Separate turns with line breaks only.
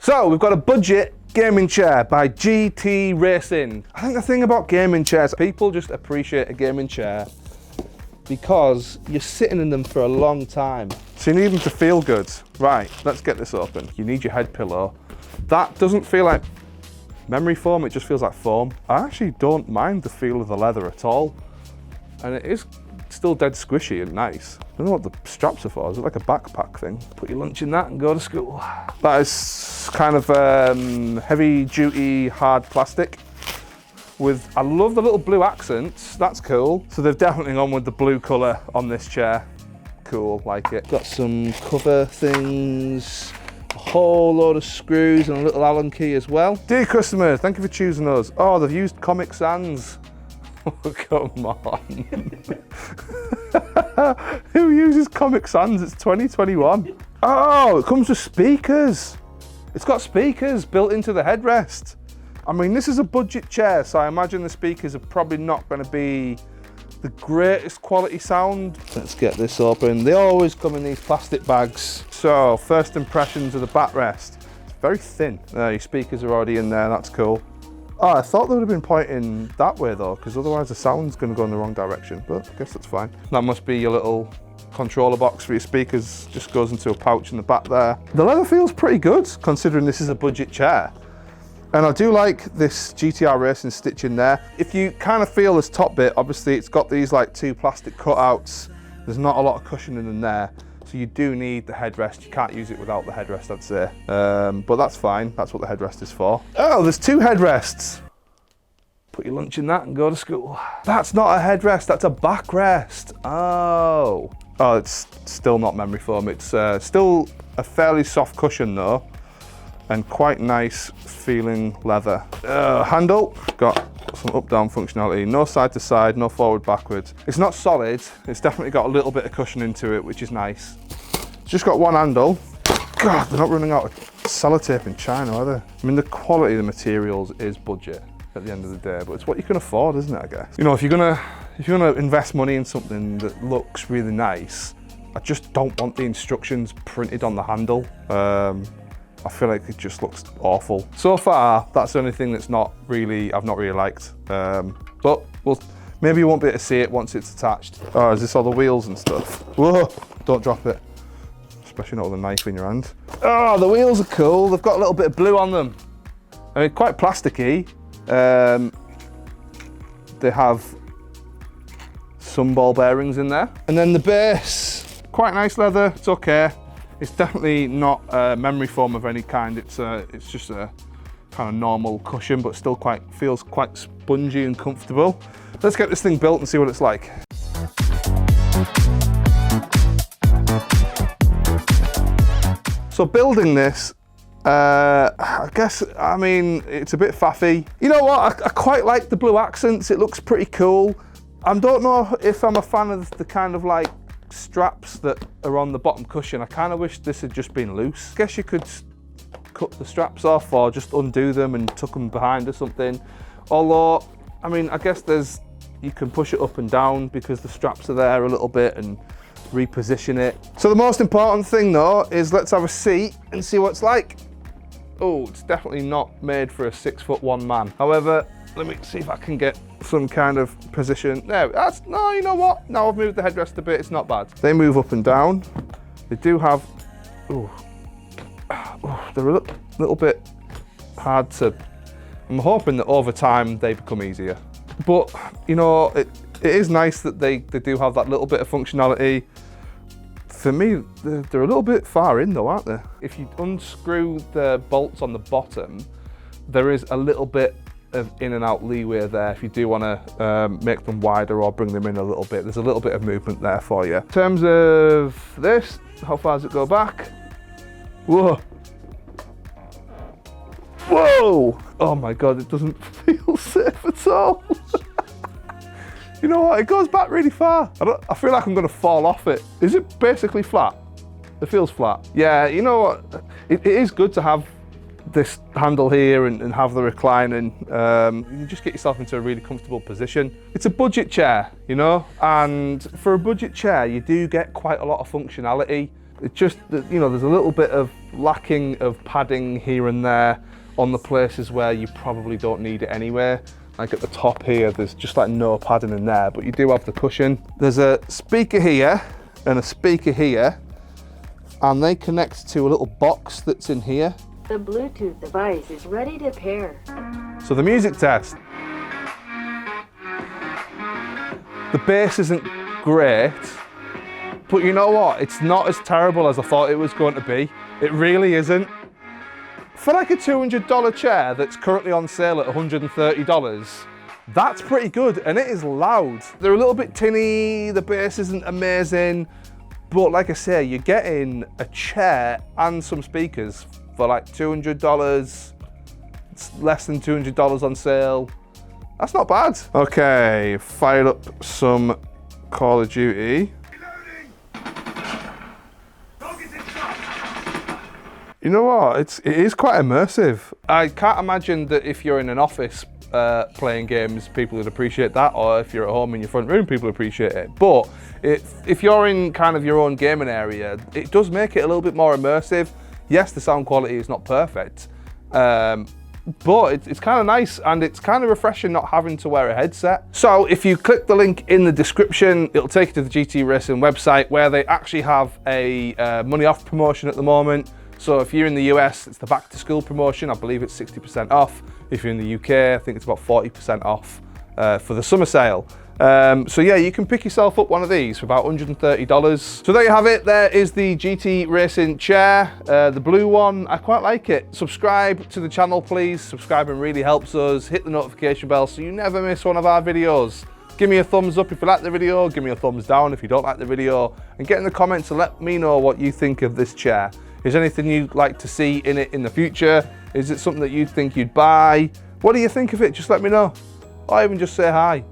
So we've got a budget gaming chair by GTRacing. I think the thing about gaming chairs, people just appreciate a gaming chair because you're sitting in them for a long time. So you need them to feel good. Right, let's get this open. You need your head pillow. That doesn't feel like memory foam, it just feels like foam. I actually don't mind the feel of the leather at all. And it is still dead squishy and nice. I don't know what the straps are for. Is it like a backpack thing? Put your lunch in that and go to school. That is kind of heavy duty hard plastic with, I love the little blue accents. That's cool. So they've definitely gone with the blue color on this chair. Cool, like it. Got some cover things, a whole load of screws and a little Allen key as well. Dear customer, thank you for choosing us. Oh, they've used Comic Sans. Oh, come on. Who uses Comic Sans? It's 2021. Oh, it comes with speakers. It's got speakers built into the headrest. I mean, this is a budget chair, so I imagine the speakers are probably not going to be the greatest quality sound. Let's get this open. They always come in these plastic bags. So, first impressions of the backrest. It's very thin. Your speakers are already in there, that's cool. Oh, I thought they would have been pointing that way though, because otherwise the sound's going to go in the wrong direction, but I guess that's fine. That must be your little controller box for your speakers, just goes into a pouch in the back there. The leather feels pretty good, considering this is a budget chair. And I do like this GTRacing stitch in there. If you kind of feel this top bit, obviously it's got these like two plastic cutouts. There's not a lot of cushioning in there. So you do need the headrest. You can't use it without the headrest, I'd say. But that's fine. That's what the headrest is for. Oh, there's two headrests. Put your lunch in that and go to school. That's not a headrest, that's a backrest. Oh. Oh, it's still not memory foam. It's still a fairly soft cushion though, and quite nice feeling leather. Handle, got some up-down functionality. No side to side, no forward backwards. It's not solid. It's definitely got a little bit of cushion into it, which is nice. It's just got one handle. God, they're not running out of sellotape in China, are they? I mean, the quality of the materials is budget at the end of the day, but it's what you can afford, isn't it, I guess? You know, if you're gonna invest money in something that looks really nice, I just don't want the instructions printed on the handle. I feel like it just looks awful. So far, that's the only thing that's I've not really liked. But maybe you won't be able to see it once it's attached. Oh, is this all the wheels and stuff? Whoa, don't drop it. Especially not with a knife in your hand. Oh, the wheels are cool. They've got a little bit of blue on them. I mean, quite plasticky. They have some ball bearings in there. And then the base, quite nice leather, it's okay. It's definitely not memory foam of any kind. It's just a kind of normal cushion, but still feels quite spongy and comfortable. Let's get this thing built and see what it's like. So building this, I guess, I mean, it's a bit faffy. You know what, I quite like the blue accents. It looks pretty cool. I don't know if I'm a fan of the kind of like straps that are on the bottom cushion. I kind of wish this had just been loose. I guess you could cut the straps off or just undo them and tuck them behind or something. Although, I mean, I guess you can push it up and down because the straps are there a little bit and reposition it. So the most important thing though is let's have a seat and see what it's like. Oh, it's definitely not made for a 6'1" man. However, let me see if I can get some kind of position. No, you know what? Now I've moved the headrest a bit, it's not bad. They move up and down. They do have, they're a little bit hard to, I'm hoping that over time they become easier. But, you know, it is nice that they do have that little bit of functionality. For me, they're a little bit far in though, aren't they? If you unscrew the bolts on the bottom, there is a little bit of in and out leeway there if you do want to make them wider or bring them in a little bit. There's a little bit of movement there for you. In terms of this, how far does it go back? Whoa. Whoa! Oh my God, it doesn't feel safe at all. You know what, it goes back really far. I feel like I'm gonna fall off it. Is it basically flat? It feels flat. Yeah, you know what, it is good to have this handle here and have the reclining. You just get yourself into a really comfortable position. It's a budget chair, you know, and for a budget chair, you do get quite a lot of functionality. It's just that, you know, there's a little bit of lacking of padding here and there on the places where you probably don't need it anyway. Like at the top here, there's just like no padding in there, but you do have the cushion. There's a speaker here and a speaker here, and they connect to a little box that's in here.
The Bluetooth device is ready to pair.
So the music test. The bass isn't great, but you know what? It's not as terrible as I thought it was going to be. It really isn't. For like a $200 chair that's currently on sale at $130, that's pretty good, and it is loud. They're a little bit tinny, the bass isn't amazing, but like I say, you're getting a chair and some speakers for like $200. It's less than $200 on sale. That's not bad. Okay, fired up some Call of Duty. You know what? It is quite immersive. I can't imagine that if you're in an office playing games, people would appreciate that, or if you're at home in your front room, people appreciate it. But if you're in kind of your own gaming area, it does make it a little bit more immersive. Yes, the sound quality is not perfect, but it's kind of nice, and it's kind of refreshing not having to wear a headset. So if you click the link in the description, it'll take you to the GTRacing website, where they actually have a money off promotion at the moment. So if you're in the US, it's the back to school promotion. I believe it's 60% off. If you're in the UK, I think it's about 40% off for the summer sale. So yeah, you can pick yourself up one of these for about $130. So there you have it. There is the GTRacing chair, the blue one. I quite like it. Subscribe to the channel, please. Subscribing really helps us. Hit the notification bell so you never miss one of our videos. Give me a thumbs up if you like the video. Give me a thumbs down if you don't like the video. And get in the comments and let me know what you think of this chair. Is there anything you'd like to see in it in the future? Is it something that you think you'd buy? What do you think of it? Just let me know. Or even just say hi.